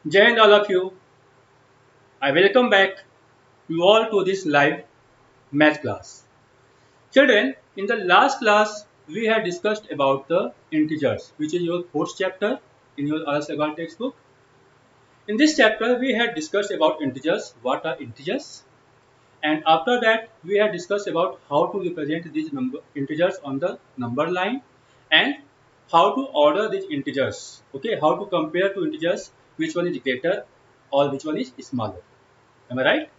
Jai Hind all of you. I welcome back you all to this live math class. Children, in the last class we had discussed about the integers, which is your fourth chapter in your RS Agarwal textbook. In this chapter we had discussed about integers, what are integers, and after that we had discussed about how to represent these integers on the number line and how to order these integers. Okay, how to compare two integers, which one is greater or which one is smaller. Am I right?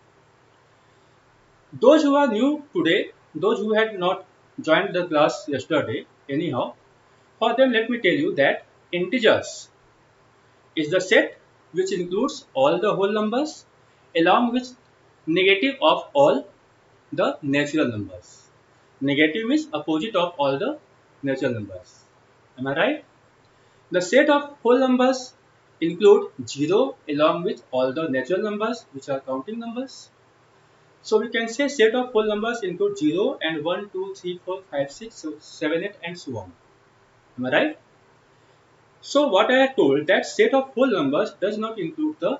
Those who are new today, those who had not joined the class yesterday, anyhow, for them let me tell you that integers is the set which includes all the whole numbers along with negative of all the natural numbers. Negative is opposite of all the natural numbers. Am I right? The set of whole numbers include 0 along with all the natural numbers which are counting numbers. So we can say set of whole numbers include 0 and 1, 2, 3, 4, 5, 6, 7, 8 and so on. Am I right? So what I have told that set of whole numbers does not include the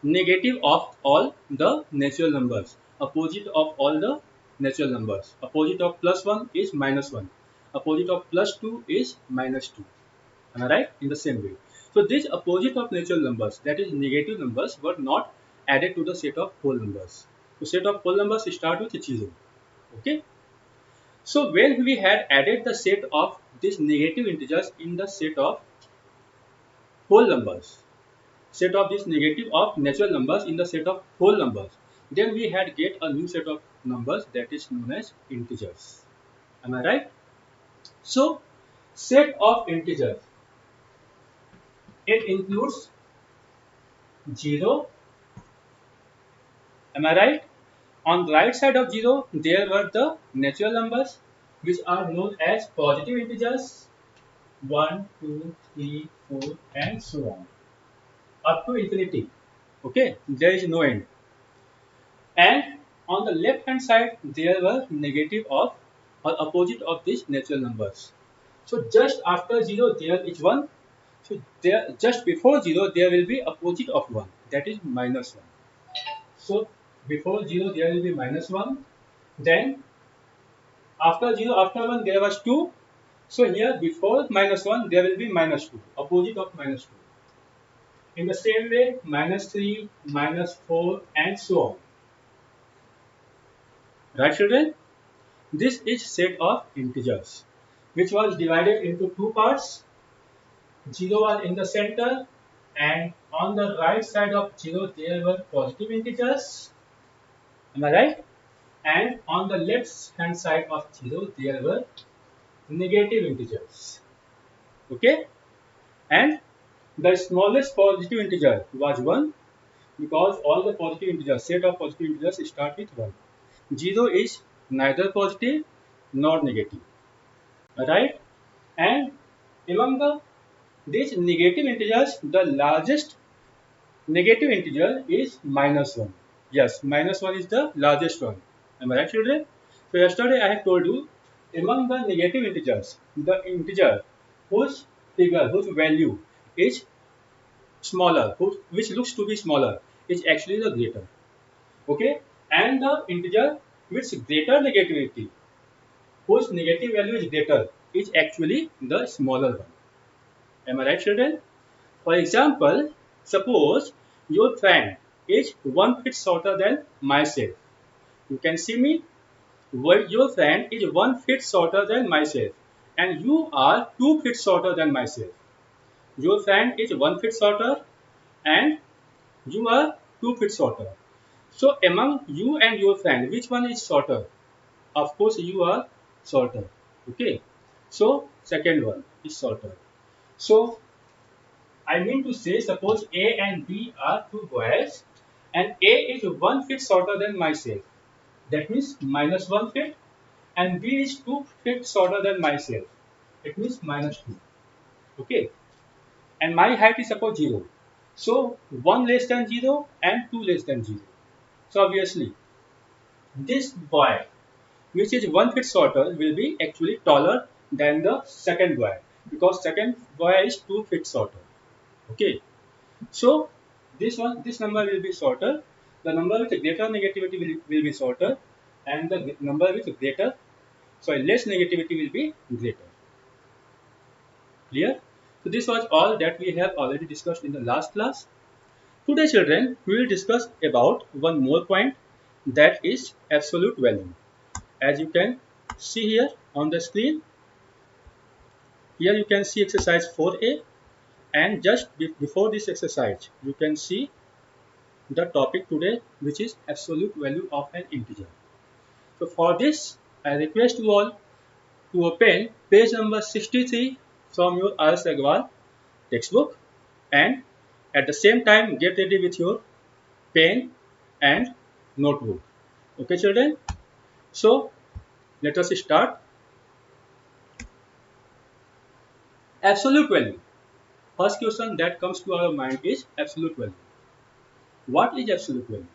negative of all the natural numbers. Opposite of all the natural numbers. Opposite of plus 1 is minus 1. Opposite of plus 2 is minus 2. Am I right? In the same way. So this opposite of natural numbers, that is negative numbers, were not added to the set of whole numbers. So set of whole numbers start with 0. Okay. So when we had added the set of these negative integers in the set of whole numbers, set of these negative of natural numbers in the set of whole numbers, then we had get a new set of numbers that is known as integers. Am I right? So set of integers, it includes 0. Am I right? On the right side of 0, there were the natural numbers which are known as positive integers 1, 2, 3, 4 and so on up to infinity. Okay, there is no end. And on the left hand side, there were negative of or opposite of these natural numbers. So just after 0, there is 1. So there just before 0, there will be opposite of 1, that is minus 1. So before 0, there will be minus 1. Then after 0, after 1, there was 2. So here before minus 1, there will be minus 2, opposite of minus 2. In the same way, minus 3, minus 4 and so on. Right children? This is set of integers which was divided into two parts. 0 was in the center and on the right side of 0 there were positive integers. Am I right? And on the left hand side of 0 there were negative integers. Okay? And the smallest positive integer was 1 because all the positive integers, set of positive integers start with 1. 0 is neither positive nor negative. Right? And among these negative integers, the largest negative integer is minus 1. Yes, minus 1 is the largest one. Am I right, children? So yesterday I have told you, among the negative integers, the integer whose figure, whose value is smaller, which looks to be smaller, is actually the greater. Okay? And the integer with greater negativity, whose negative value is greater, is actually the smaller one. Am I right, children? For example, suppose your friend is 1 feet shorter than myself. You can see me. Well, your friend is 1 feet shorter than myself, and you are 2 feet shorter than myself. Your friend is 1 feet shorter, and you are 2 feet shorter. So, among you and your friend, which one is shorter? Of course, you are shorter. Okay. So, second one is shorter. So, I mean to say, suppose A and B are two boys, and A is 1 feet shorter than myself. That means minus 1 feet, and B is 2 feet shorter than myself. It means minus 2. Okay, and my height is suppose 0. So 1 less than 0 and 2 less than 0. So obviously, this boy, which is 1 feet shorter, will be actually taller than the second boy because second boy is 2 feet shorter. Okay. So this number will be shorter. The number with greater negativity will be shorter, and the number with less negativity will be greater. Clear? So this was all that we have already discussed in the last class. Today, children, we will discuss about one more point, that is absolute value. As you can see here on the screen, here you can see exercise 4a, and just before this exercise, you can see the topic today, which is absolute value of an integer. So for this, I request you all to open page number 63 from your R.S. Agrawal textbook, and at the same time get ready with your pen and notebook. Okay, children? So let us start. Absolute value. First question that comes to our mind is absolute value. What is absolute value?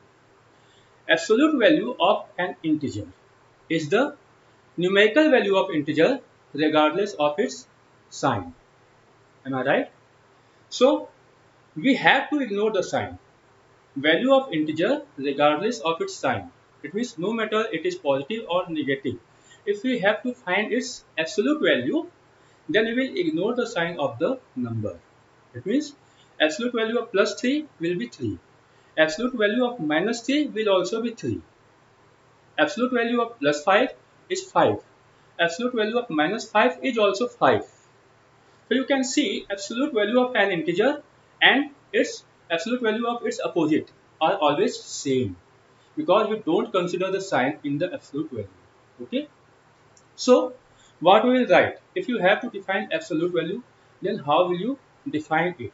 Absolute value of an integer is the numerical value of integer regardless of its sign. Am I right? So we have to ignore the sign. Value of integer regardless of its sign. It means no matter it is positive or negative. If we have to find its absolute value, then we will ignore the sign of the number. It means absolute value of plus 3 will be 3. Absolute value of minus 3 will also be 3. Absolute value of plus 5 is 5. Absolute value of minus 5 is also 5. So you can see absolute value of an integer and its absolute value of its opposite are always same, because we don't consider the sign in the absolute value. Okay. So what we will write? If you have to define absolute value, then how will you define it?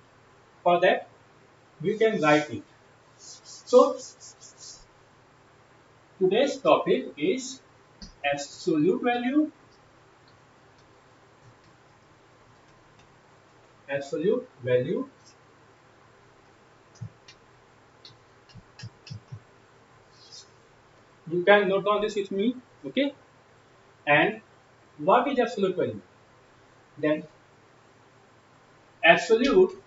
For that, we can write it. So today's topic is absolute value. Absolute value. You can note down this with me. Okay. And what is absolute value? Then absolute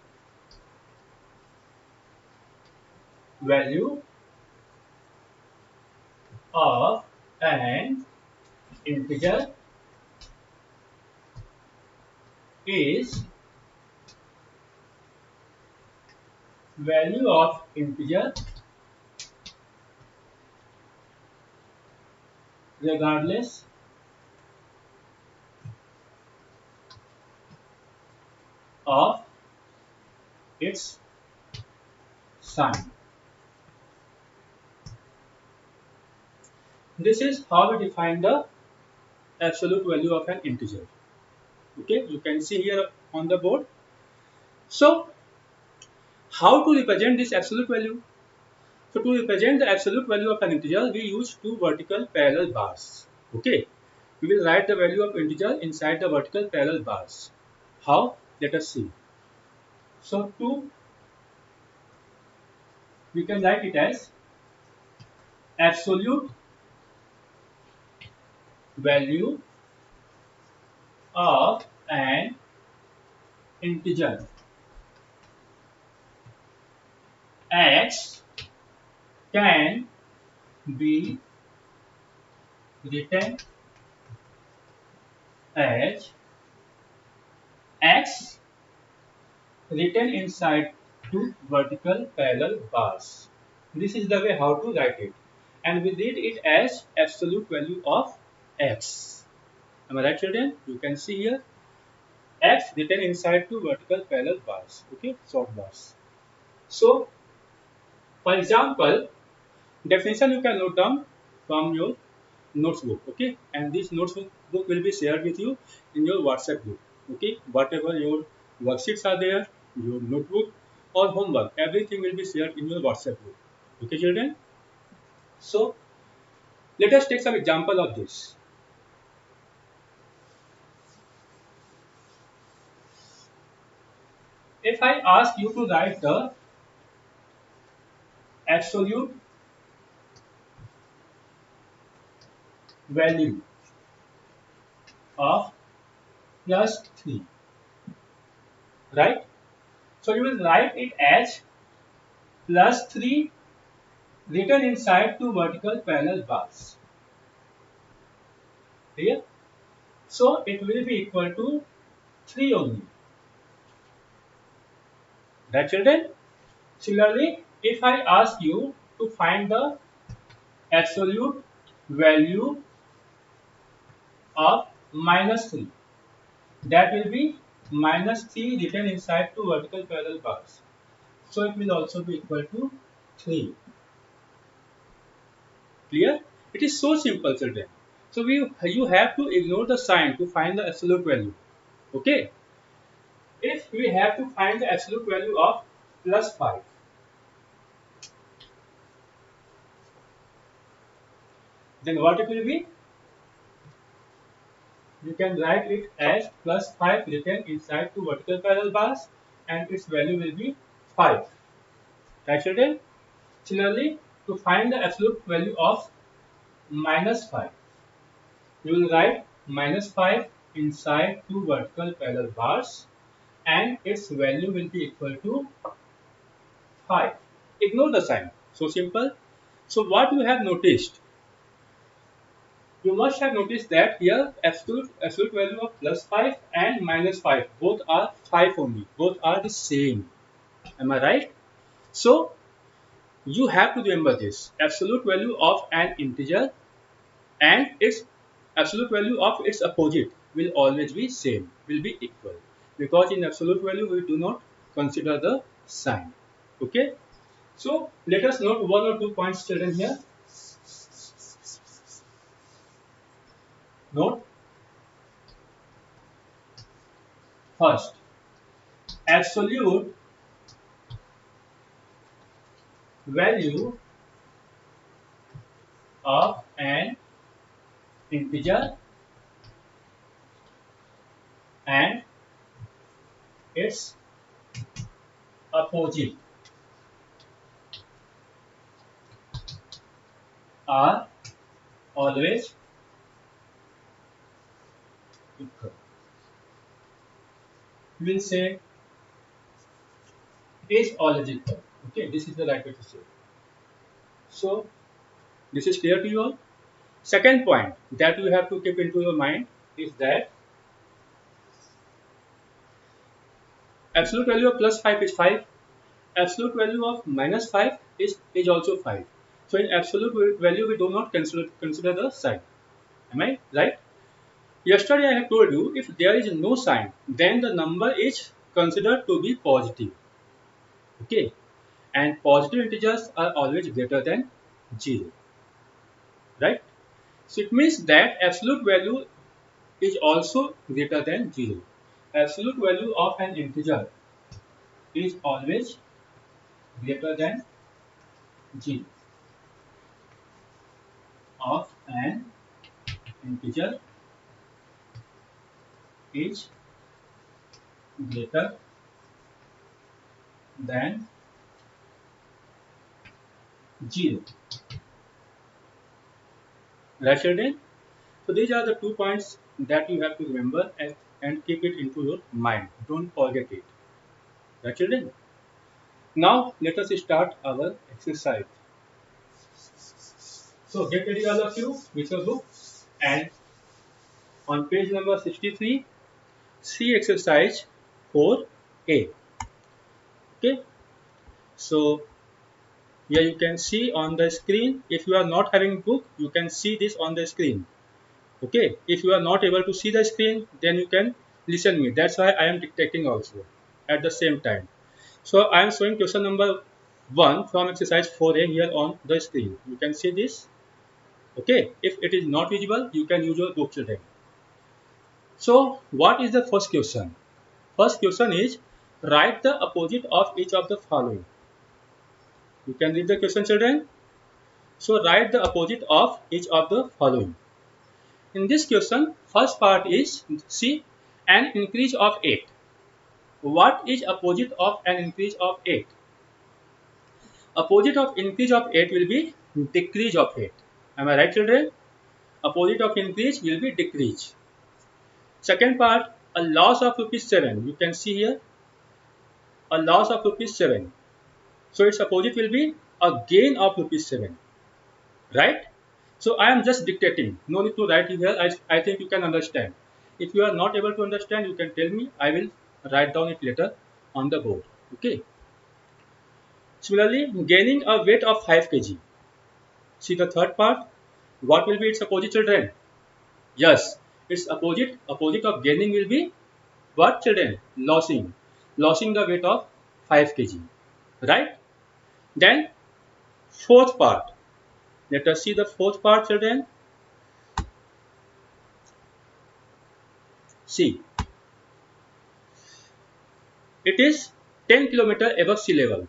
value of an integer is value of integer regardless of its sign. This is how we define the absolute value of an integer. Okay, you can see here on the board. So how to represent this absolute value? So to represent the absolute value of an integer, we use two vertical parallel bars. Okay, we will write the value of integer inside the vertical parallel bars. How? Let us see. So we can write it as absolute value of an integer x can be written as x written inside two vertical parallel bars. This is the way how to write it, and we read it as absolute value of x. Am I right, children? You can see here x written inside two vertical parallel bars. Okay, short bars. So, for example, definition you can note down from your notes book. Okay, and this notes book will be shared with you in your WhatsApp group. Okay, whatever your worksheets are there, your notebook or homework, everything will be shared in your WhatsApp group. Okay, children. So let us take some example of this. If I ask you to write the absolute value of plus 3, right? So you will write it as plus 3 written inside two vertical parallel bars. Clear? So it will be equal to 3 only. Right, children? Similarly, if I ask you to find the absolute value of minus 3, that will be minus 3 written inside two vertical parallel bars. So it will also be equal to 3. Clear? It is so simple, children. So you have to ignore the sign to find the absolute value. Okay? If we have to find the absolute value of plus 5, then what it will be? You can write it as plus 5 written inside two vertical parallel bars, and its value will be 5. Right, children? Similarly, to find the absolute value of minus 5, you will write minus 5 inside two vertical parallel bars, and its value will be equal to 5. Ignore the sign. So simple. So what you have noticed? You must have noticed that here absolute value of plus 5 and minus 5 both are 5 only. Both are the same. Am I right? So you have to remember this. Absolute value of an integer and its absolute value of its opposite will always be same, will be equal. Because in absolute value we do not consider the sign. Okay? So let us note one or two points, children, here. Note first, absolute value of an integer and its opposite are always equal. We will say is always equal. Okay, this is the right way to say. So this is clear to you all. Second point that you have to keep into your mind is that absolute value of plus 5 is 5. Absolute value of minus 5 is also 5. So in absolute value we do not consider the sign. Am I right? Yesterday I have told you if there is no sign then the number is considered to be positive. Okay, and positive integers are always greater than 0. Right? So it means that absolute value is also greater than 0. Absolute value of an integer is always greater than 0 of an integer is greater than 0. Right, children? So these are the 2 points that you have to remember and keep it into your mind. Don't forget it. Right, children? Now let us start our exercise. So get ready all of you with your book, and on page number 63, see exercise 4A. Okay. So here you can see on the screen. If you are not having book, you can see this on the screen. Okay. If you are not able to see the screen, then you can listen me. That's why I am dictating also at the same time. So I am showing question number 1 from exercise 4A here on the screen. You can see this. Okay. If it is not visible, you can use your book, children. So what is the first question? First question is write the opposite of each of the following. You can read the question, children. So write the opposite of each of the following. In this question, first part is see an increase of 8. What is opposite of an increase of 8? Opposite of increase of 8 will be decrease of 8. Am I right, children? Opposite of increase will be decrease. Second part, a loss of rupees 7. You can see here. a loss of rupees 7. So its opposite will be a gain of rupees 7, right? So I am just dictating. No need to write it here. I think you can understand. If you are not able to understand, you can tell me. I will write down it later on the board. Okay. Similarly, gaining a weight of 5 kg. See the third part. What will be its opposite, children? Yes, its opposite of gaining will be what, children? Losing the weight of 5 kg. Right? Then fourth part. Let us see the fourth part, children. See, it is 10 kilometer above sea level.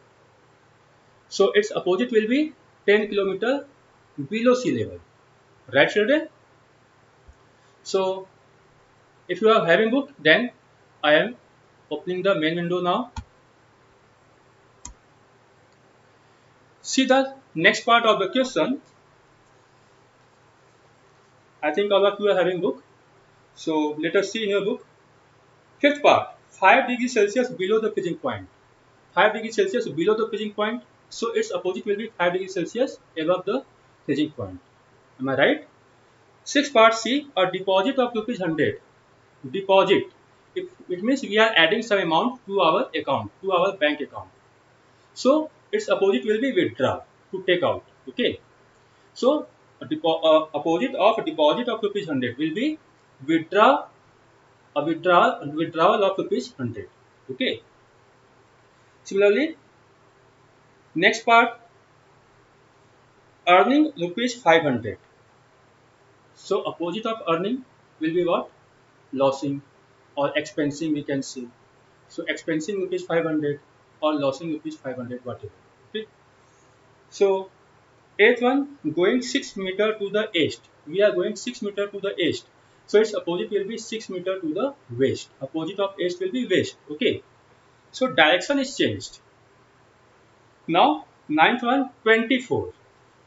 So its opposite will be 10 kilometer below sea level. Right, children? So if you are having book, then I am opening the main window now. See the next part of the question. I think all of you are having book. So let us see in your book. Fifth part, 5 degrees Celsius below the freezing point. 5 degrees Celsius below the freezing point. So its opposite will be 5 degrees Celsius above the freezing point. Am I right? Sixth part, C, a deposit of rupees 100. Deposit. It means we are adding some amount to our account, to our bank account. So its opposite will be withdraw, to take out. Okay. So opposite of a deposit of rupees 100 will be withdraw, withdrawal of rupees 100. Okay. Similarly, next part, earning rupees 500. So opposite of earning will be what? Losing or expensing, we can say. So expensing rupees 500 or losing rupees 500, whatever. Okay. So eighth one, going 6 meter to the east. We are going 6 meter to the east. So its opposite will be 6 meter to the west. Opposite of east will be west. Okay. So direction is changed. Now ninth one, 24.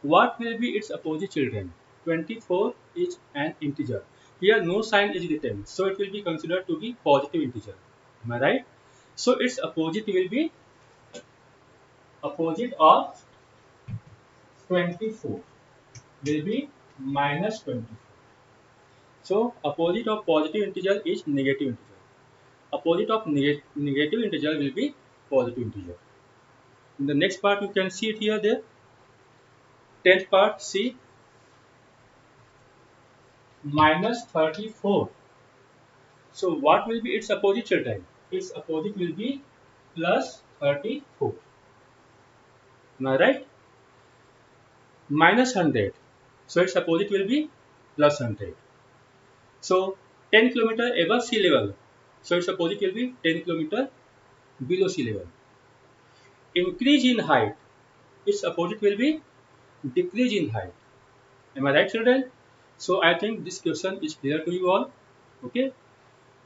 What will be its opposite, children? 24 is an integer. Here no sign is written. So it will be considered to be positive integer. Am I right? So its opposite will be opposite of 24 will be minus 24. So opposite of positive integer is negative integer. Opposite of negative integer will be positive integer. In the next part you can see it here there. 10th part, see, minus 34. So what will be its opposite, children? Its opposite will be plus 34. Am I right? Minus 100. So its opposite will be plus 100. So 10 kilometer above sea level. So its opposite will be 10 kilometer below sea level. Increase in height. Its opposite will be decrease in height. Am I right, children? So I think this question is clear to you all. Okay.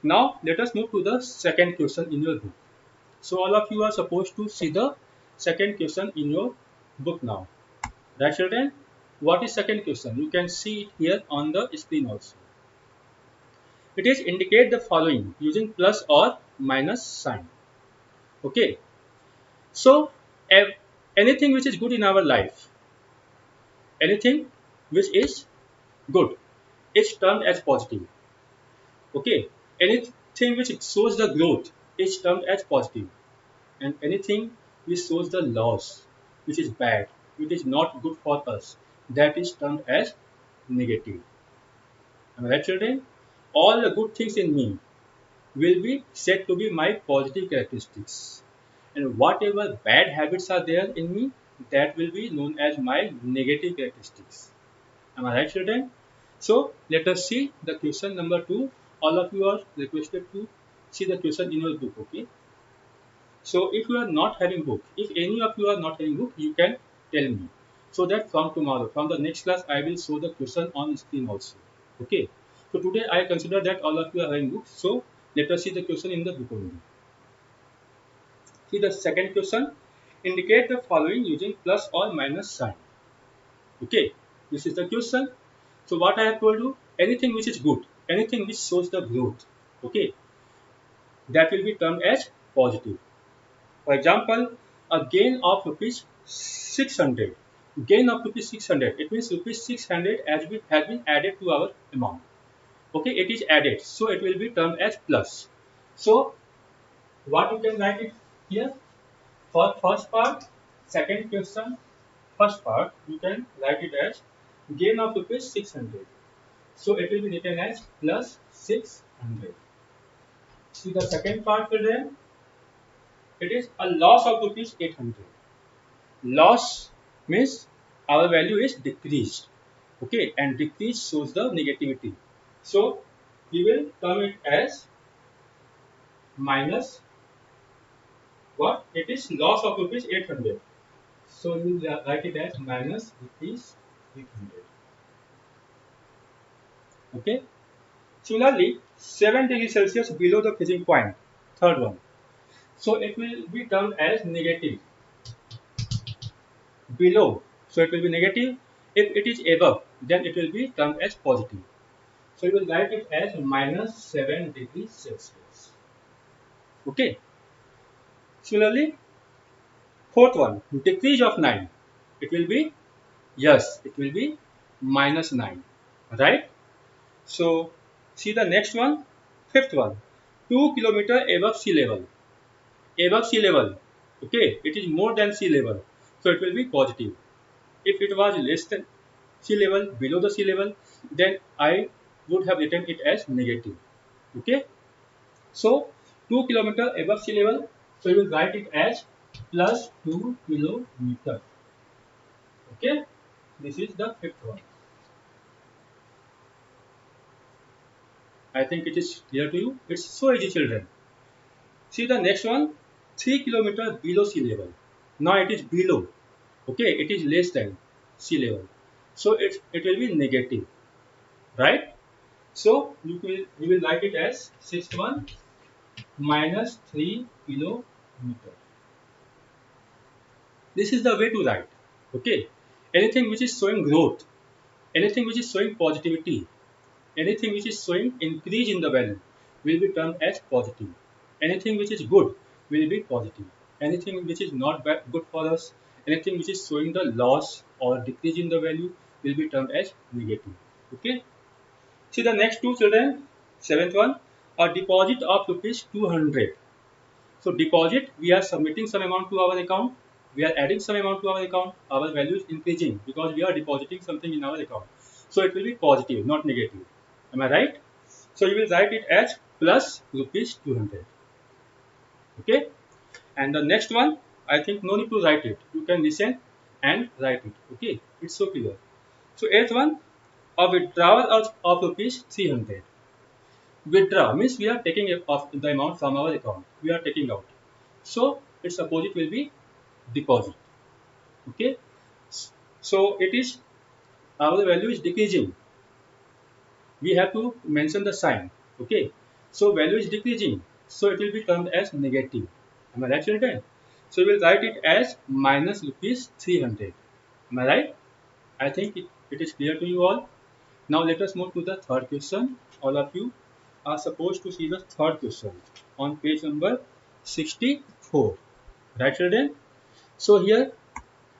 Now let us move to the second question in your book. So all of you are supposed to see the second question in your book now. Right, children? What is second question? You can see it here on the screen also. It is indicate the following using plus or minus sign. Okay. So anything which is good in our life, anything which is good is termed as positive. Okay. Anything which shows the growth is termed as positive. And anything which shows the loss, which is bad, which is not good for us, that is termed as negative. Am I right, children? All the good things in me will be said to be my positive characteristics. And whatever bad habits are there in me, that will be known as my negative characteristics. Am I right, children? So let us see the question number 2. All of you are requested to see the question in your book, okay? So if you are not having book, if any of you are not having book, you can tell me. So that from tomorrow, from the next class, I will show the question on screen also. Okay. So today I consider that all of you are having books. So let us see the question in the book only. See the second question. Indicate the following using plus or minus sign. Okay. This is the question. So what I have told you, anything which is good, anything which shows the growth, okay, that will be termed as positive. For example, a gain of rupees 600. Gain of rupees 600. It means rupees 600 has been added to our amount. Okay, it is added, so it will be termed as plus. So what you can write it here for first part, second question, first part you can write it as gain of rupees 600. So it will be written as plus 600. See the second part children, it is a loss of rupees 800. Loss means our value is decreased. Okay, and decrease shows the negativity. So we will term it as minus what? It is loss of rupees 800. So we will write it as minus rupees 800. Okay. Similarly, 7 degrees Celsius below the freezing point. Third one. So it will be termed as negative. Below. So it will be negative. If it is above, then it will be termed as positive. So you will write it as minus 7 degrees Celsius. Okay. Similarly, fourth one, decrease of 9. It will be, yes, it will be minus 9. Right? So, see the next one, fifth one, 2 kilometer above sea level. Above sea level, okay, it is more than sea level, so it will be positive. If it was less than sea level, below the sea level, then I would have written it as negative. Okay, so 2 kilometer above sea level, so you will write it as plus 2 kilometer. Okay, this is the fifth one. I think it is clear to you. It's so easy, children. See the next one, 3 kilometer below sea level. Now it is below. Okay, it is less than sea level. So it will be negative, right? So you will write it as sixth one minus 3 kilometer. This is the way to write. Okay, anything which is showing growth, anything which is showing positivity, anything which is showing increase in the value will be termed as positive. Anything which is good will be positive. Anything which is not good for us, anything which is showing the loss or decrease in the value will be termed as negative. Okay. See the next two children. Seventh one, a deposit of rupees 200. So deposit, we are submitting some amount to our account. We are adding some amount to our account. Our value is increasing because we are depositing something in our account. So it will be positive, not negative. Am I right? So you will write it as plus rupees 200. Okay. And the next one, I think no need to write it. You can listen and write it. Okay. It's so clear. So eighth one, a withdrawal of rupees 300. Withdraw means we are taking off the amount from our account. We are taking out. So its opposite will be deposit. Okay. So it is our value is decreasing. We have to mention the sign. Okay. So value is decreasing. So it will be termed as negative. Am I right, children? So we will write it as minus rupees 300. Am I right? I think it is clear to you all. Now let us move to the third question. All of you are supposed to see the third question on page number 64. Right, children? So here,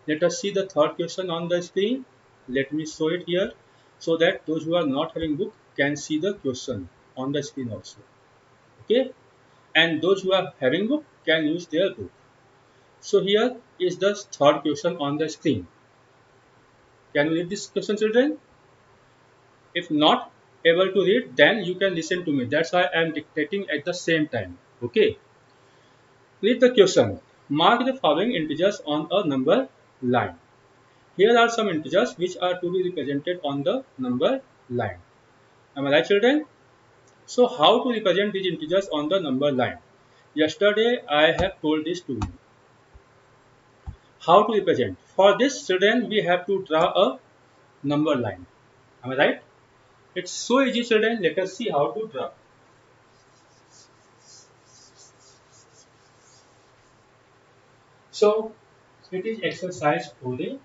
let us see the third question on the screen. Let me show it here so that those who are not having book can see the question on the screen also. Okay? And those who are having book can use their book. So here is the third question on the screen. Can you read this question, children? If not able to read, then you can listen to me. That's why I am dictating at the same time. Okay? Read the question. Mark the following integers on a number line. Here are some integers which are to be represented on the number line. Am I right, children? So how to represent these integers on the number line? Yesterday I have told this to you. How to represent? For this, children, we have to draw a number line. Am I right? It's so easy, children. Let us see how to draw. So it is exercise 4A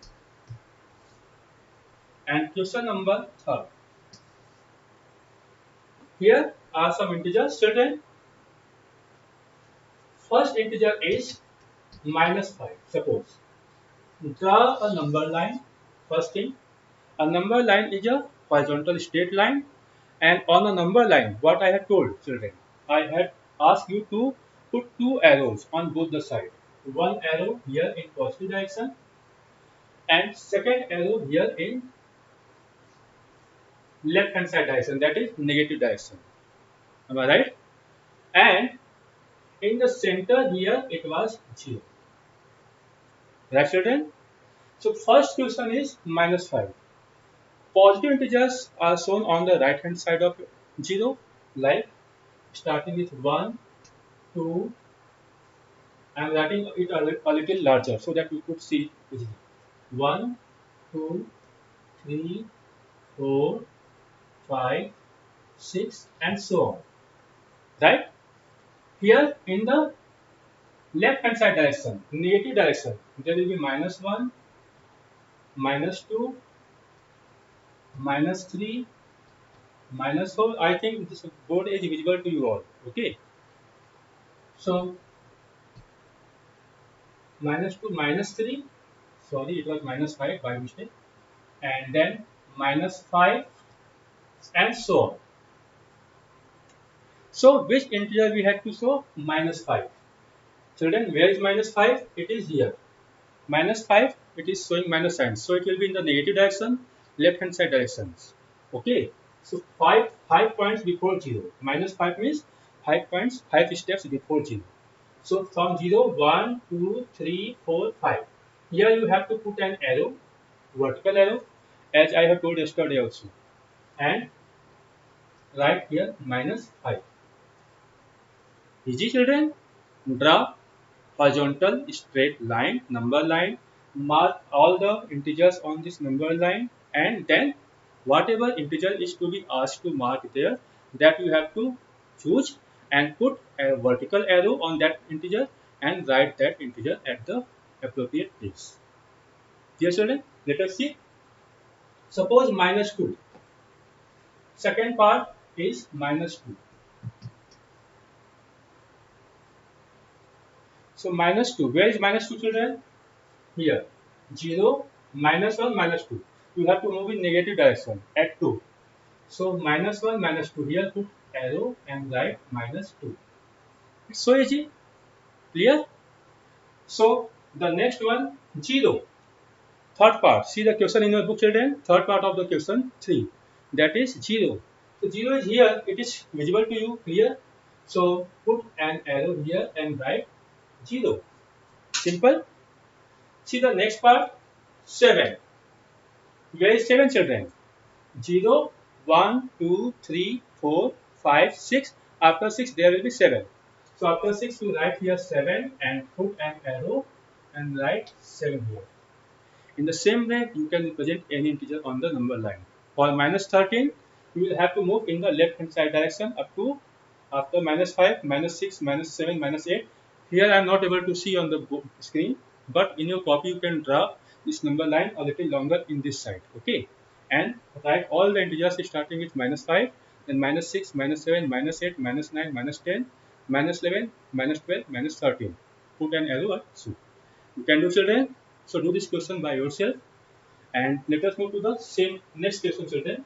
and question number 3. Here are some integers, children. First integer is minus 5. Suppose draw a number line. First thing, a number line is a horizontal straight line, and on a number line, what I have told children, I had asked you to put two arrows on both the sides. One arrow here in positive direction and second arrow here in left hand side direction, that is negative direction. Am I right? And in the center here it was 0. Right children? So first question is minus 5. Positive integers are shown on the right hand side of 0, like starting with 1, 2. I am writing it a little larger so that you could see easily. 1, 2, 3, 4, 5, 6 and so on. Right? Here in the left hand side direction, negative direction, there will be minus 1, minus 2, minus 3, minus 4. I think this board is visible to you all. Okay. So minus 2, minus 3. Sorry, it was minus 5 by mistake. And then minus 5 and so on. So which integer we had to show? Minus 5. Children, where is minus 5? It is here. Minus 5, it is showing minus sign. So it will be in the negative direction, left hand side directions. Okay. So 5 points before 0. Minus 5 means 5 points, 5 steps before 0. So from 0, 1, 2, 3, 4, 5. Here you have to put an arrow, vertical arrow, as I have told yesterday also. And write here minus 5. Easy children? Draw horizontal straight line, number line, mark all the integers on this number line, and then whatever integer is to be asked to mark there, that you have to choose and put a vertical arrow on that integer and write that integer at the appropriate place. Dear children, let us see. Suppose minus 2. Second part is minus 2. So minus 2. Where is minus 2 children? Here. 0, minus 1, minus 2. You have to move in negative direction at 2. So minus 1, minus 2. Here put arrow and write minus 2. It's so easy. Clear? So the next one, 0. Third part. See the question in your book children. Third part of the question 3. That is 0. So 0 is here. It is visible to you. Clear? So put an arrow here and write 0. Simple. See the next part, 7. Where is 7 children? 0, 1, 2, 3, 4, 5, 6. After 6 there will be 7. So after 6 you write here 7 and put an arrow and write 7 here. In the same way you can represent any integer on the number line. For minus 13 you will have to move in the left hand side direction up to after minus 5, minus 6, minus 7, minus 8. Here I am not able to see on the screen, but in your copy you can draw this number line a little longer in this side. Okay. And write all the integers starting with minus 5, then minus 6, minus 7, minus 8, minus 9, minus 10, minus 11, minus 12, minus 13. Put an arrow or so. You can do children. So do this question by yourself. And let us move to the same next question children.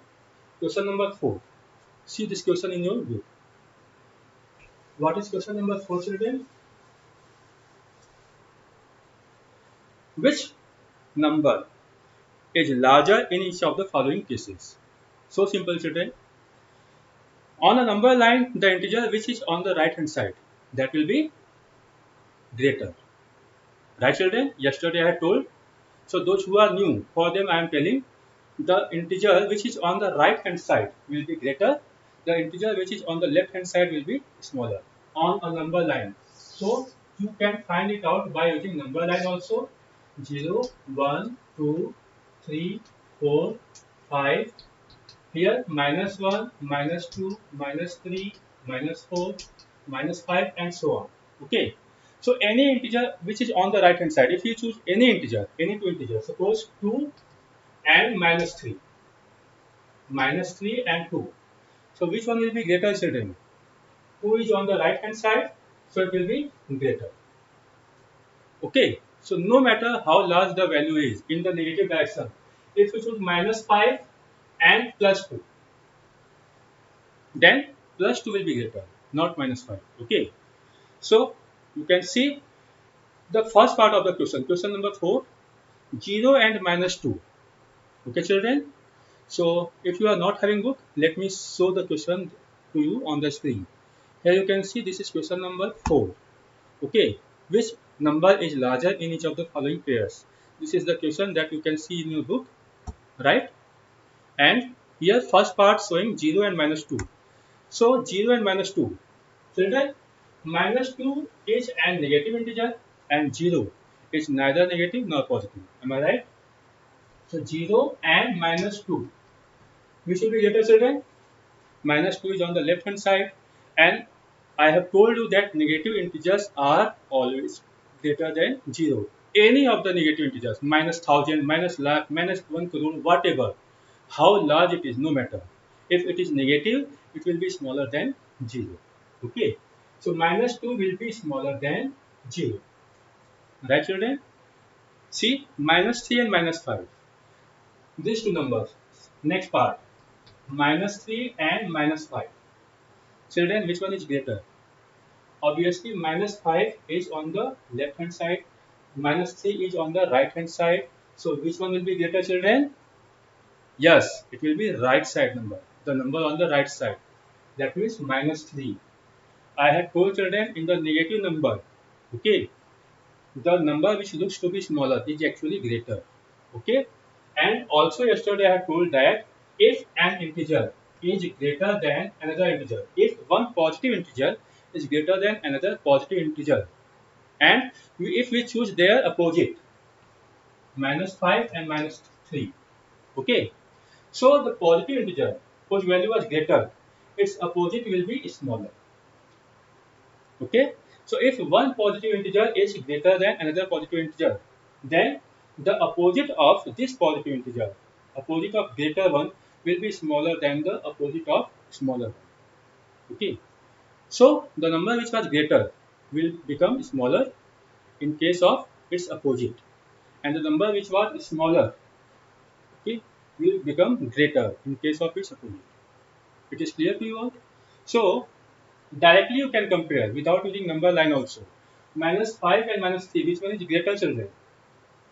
Question number 4. See this question in your book. What is question number 4 children? Which number is larger in each of the following cases? So simple children. On a number line, the integer which is on the right hand side, that will be greater. Right children? Yesterday I had told. So those who are new, for them I am telling, the integer which is on the right hand side will be greater. The integer which is on the left hand side will be smaller on a number line. So you can find it out by using number line also. 0, 1, 2, 3, 4, 5. Here minus 1, minus 2, minus 3, minus 4, minus 5 and so on. Okay. So any integer which is on the right hand side, if you choose any integer, any two integers, suppose 2 and minus 3. Minus 3 and 2. So which one will be greater children? 2 is on the right hand side, so it will be greater. Okay, so no matter how large the value is in the negative direction, if we choose minus 5 and plus 2, then plus 2 will be greater, not minus 5. Okay, so you can see the first part of the question, question number 4, 0 and minus 2. Okay, children. So if you are not having book, let me show the question to you on the screen. Here you can see this is question number 4. Okay, which number is larger in each of the following pairs? This is the question that you can see in your book, right? And here first part showing 0 and minus 2. So 0 and minus 2. Children, minus 2 is a negative integer and 0 is neither negative nor positive. Am I right? So 0 and minus 2. Which will be greater, children? Minus 2 is on the left hand side, and I have told you that negative integers are always greater than 0. Any of the negative integers, minus 1000, minus lakh, minus 1 crore, whatever, how large it is, no matter. If it is negative, it will be smaller than 0. Okay, so minus 2 will be smaller than 0. Right, children? See, minus 3 and minus 5. These two numbers. Next part, minus 3 and minus 5. Children, which one is greater? Obviously, minus 5 is on the left hand side, minus 3 is on the right hand side. So, which one will be greater, children? Yes, it will be right side number, the number on the right side. That means minus 3. I had told children in the negative number, okay, the number which looks to be smaller is actually greater. Okay, and also yesterday I had told that if an integer is greater than another integer, if one positive integer is greater than another positive integer, and if we choose their opposite, minus 5 and minus 3, okay, so the positive integer whose value was greater, its opposite will be smaller. Okay, so if one positive integer is greater than another positive integer, then the opposite of this positive integer, opposite of greater one, will be smaller than the opposite of smaller one. Okay, so the number which was greater will become smaller in case of its opposite, and the number which was smaller, okay, will become greater in case of its opposite. It is clear to you all? So directly you can compare without using number line also. Minus 5 and minus 3, which one is greater, children?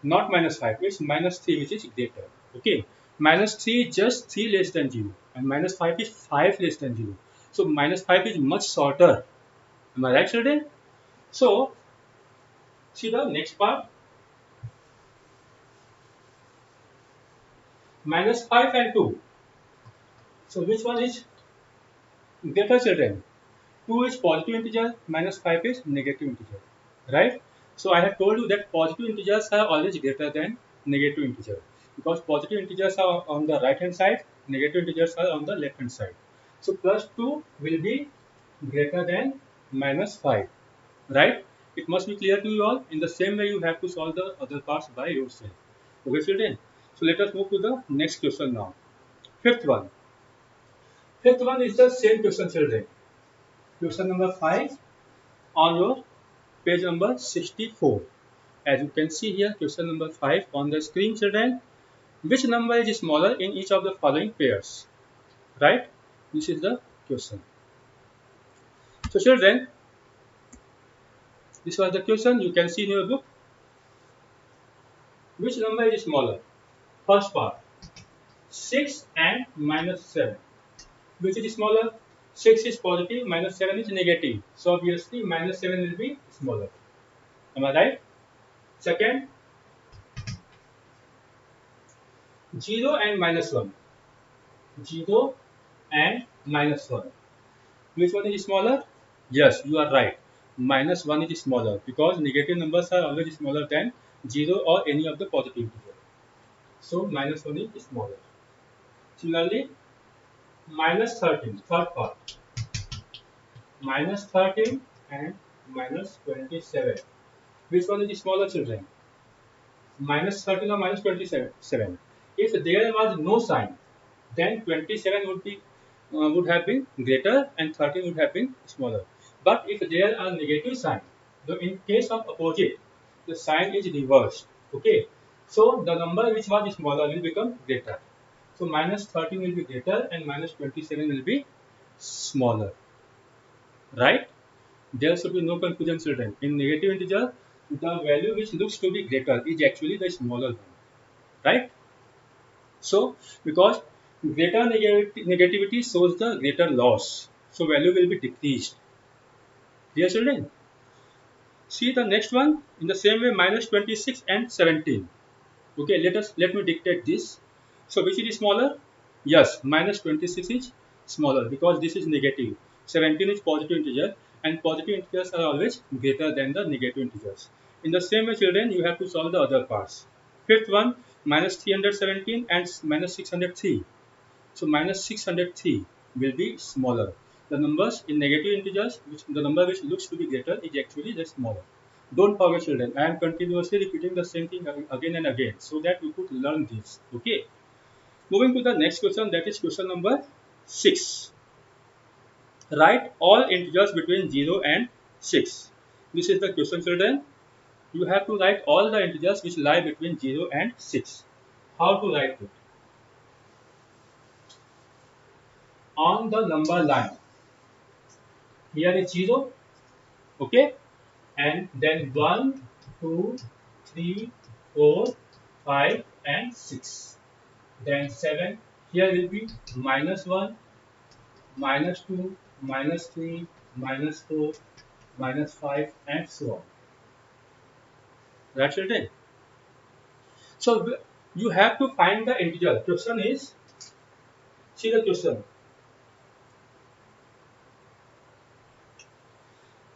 Not minus 5, it's minus 3 which is greater. Okay, minus 3 is just 3 less than 0, and minus 5 is 5 less than 0. So minus 5 is much shorter. Am I right, children? So see the next part. Minus 5 and 2. So which one is greater, children? 2 is positive integer, minus 5 is negative integer, right? So I have told you that positive integers are always greater than negative integer, because positive integers are on the right hand side, negative integers are on the left hand side. So plus 2 will be greater than minus 5, right? It must be clear to you all. In the same way, you have to solve the other parts by yourself. Okay, children? So let us move to the next question now. Fifth one. Fifth one is the same question, children. Question number 5 on your page number 64. As you can see here, question number 5 on the screen, children. Which number is smaller in each of the following pairs? Right? This is the question. So, children, this was the question. You can see in your book. Which number is smaller? First part, 6 and minus 7. Which is smaller? 6 is positive, minus 7 is negative. So, obviously, minus 7 will be smaller. Am I right? Second, 0 and minus 1. 0 and minus 1. Which one is smaller? Yes, you are right. Minus 1 is smaller because negative numbers are always smaller than 0 or any of the positive integer. So, minus 1 is smaller. Similarly, minus 13, third part. Minus 13 and minus 27. Which one is smaller, children? Minus 13 or minus 27? If there was no sign, then 27 would have been greater and 13 would have been smaller. But if there are negative sign, though in case of opposite, the sign is reversed. Okay, so the number which was smaller will become greater. So minus 13 will be greater and minus 27 will be smaller, right? There should be no confusion, children. In negative integer, the value which looks to be greater is actually the smaller one, right? So, because greater negativity shows the greater loss, so value will be decreased. Dear children, see the next one in the same way minus 26 and 17. Okay, let me dictate this. So which is smaller? Yes, minus 26 is smaller because this is negative. 17 is positive integer and positive integers are always greater than the negative integers. In the same way, children, you have to solve the other parts. Fifth one, minus 317 and minus 603. So minus 603 will be smaller. The numbers in negative integers, which the number which looks to be greater is actually the smaller. Don't forget, children, I am continuously repeating the same thing again and again so that you could learn this. Okay. Moving to the next question, that is question number 6. Write all integers between 0 and 6. This is the question, children. You have to write all the integers which lie between 0 and 6. How to write it? On the number line. Here is 0. Okay, and then 1, 2, 3, 4, 5 and 6, then 7. Here will be minus 1, minus 2, minus 3, minus 4, minus 5 and so on. That's it. So you have to find the integer. Question is, see the question,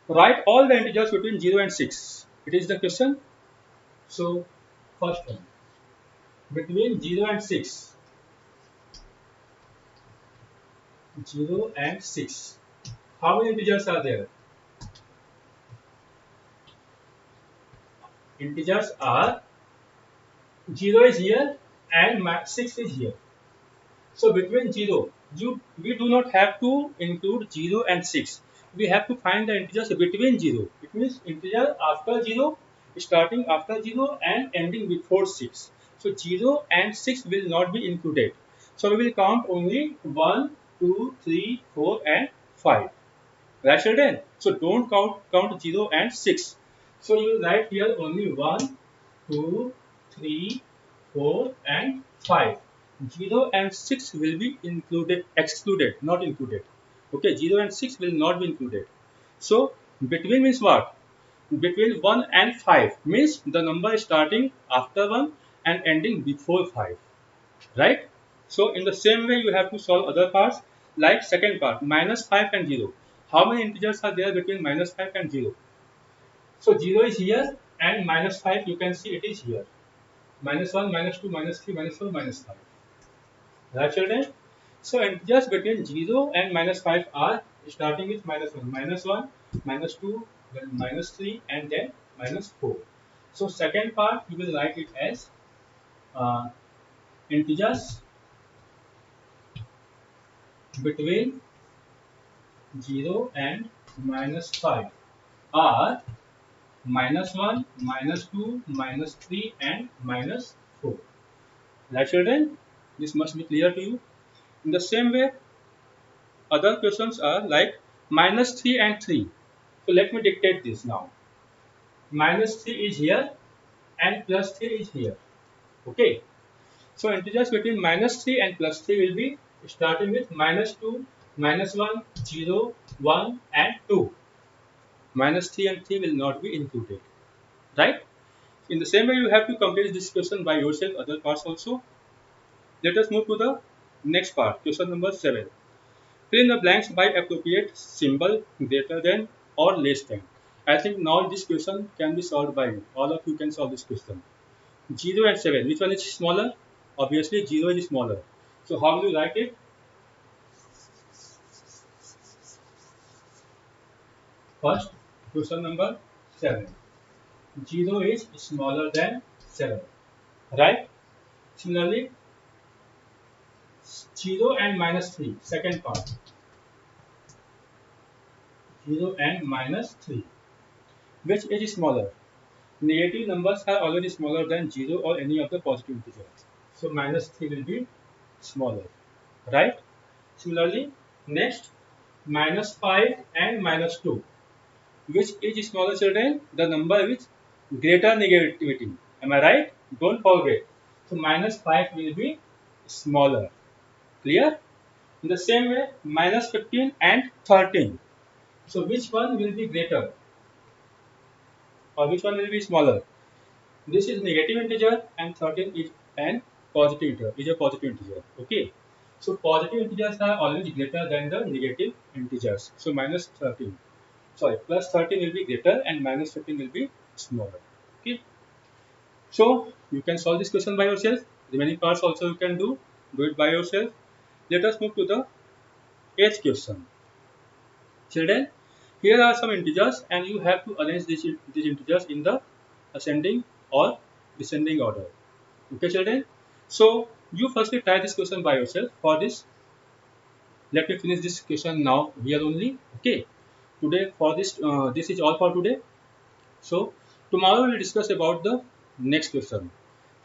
write all the integers between 0 and 6. It is the question. So first one, between 0 and 6, 0 and 6. How many integers are there? Integers are 0 is here and 6 is here. So between 0, we do not have to include 0 and 6. We have to find the integers between 0. It means integer after 0, starting after 0 and ending before 6. So 0 and 6 will not be included. So we will count only 1, 2, 3, 4 and 5. Right, children? So don't count 0 and 6. So you will write here only 1, 2, 3, 4 and 5. 0 and 6 will be excluded, not included. Okay, 0 and 6 will not be included. So between means what? Between 1 and 5 means the number starting after 1 and ending before 5. Right? So in the same way you have to solve other parts, like second part, minus 5 and 0. How many integers are there between minus 5 and 0? So 0 is here and minus 5 you can see it is here. Minus 1, minus 2, minus 3, minus 4, minus 5. Right, children? So integers between 0 and minus 5 are starting with minus 1, minus 2, then minus 3 and then minus 4. So second part you will write it as integers between 0 and minus 5 are minus 1, minus 2, minus 3 and minus 4. Right, children? This must be clear to you. In the same way, other questions are like minus 3 and 3. So let me dictate this now. Minus 3 is here and plus 3 is here. Okay. So integers between minus 3 and plus 3 will be starting with minus 2, minus 1, 0, 1 and 2. Minus 3 and 3 will not be included. Right? In the same way, you have to complete this question by yourself, other parts also. Let us move to the next part, question number 7. Fill in the blanks by appropriate symbol greater than or less than. I think now this question can be solved by you. All of you can solve this question. 0 and 7, which one is smaller? Obviously 0 is smaller. So how will you write it? First, question number 7. 0 is smaller than 7. Right? Similarly, 0 and minus 3, second part. 0 and minus 3. Which is smaller? negative numbers are always smaller than 0 or any of the positive integers. So minus 3 will be smaller, right? Similarly, next minus 5 and minus 2. Which is smaller, children? The number with greater negativity. Am I right? Don't forget. So minus 5 will be smaller. Clear? In the same way, minus 15 and 13. So which one will be greater? Or which one will be smaller? This is negative integer and 13 is an positive integer. Is a positive integer. Okay. So positive integers are always greater than the negative integers. So minus 13. Sorry, plus 13 will be greater and minus 15 will be smaller. Okay. So you can solve this question by yourself. Remaining parts also you can do it by yourself. Let us move to the eighth question. Children, here are some integers and you have to arrange these integers in the ascending or descending order. Okay, children? So you firstly try this question by yourself. For this, let me finish this question now here only. Okay. Today for this is all for today. So tomorrow we will discuss about the next question.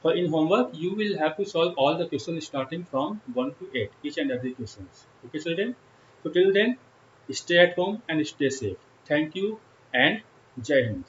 For in homework, you will have to solve all the questions starting from 1 to 8, each and every questions. Okay, children? So till then, stay at home and stay safe. Thank you and Jai Hind.